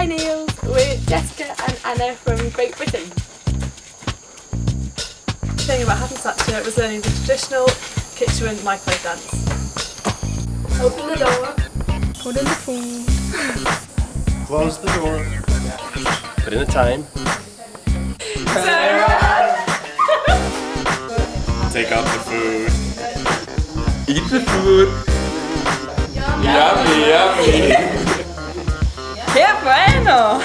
High Heels with Jessica and Anna from Great Britain. The thing about Happensature was learning the traditional quichuan microwave dance. Open the door. Put in the food. Close the door. Put in the time. Turn around. Take out the food. Eat the food. Yummy, yummy. ¡Qué bueno!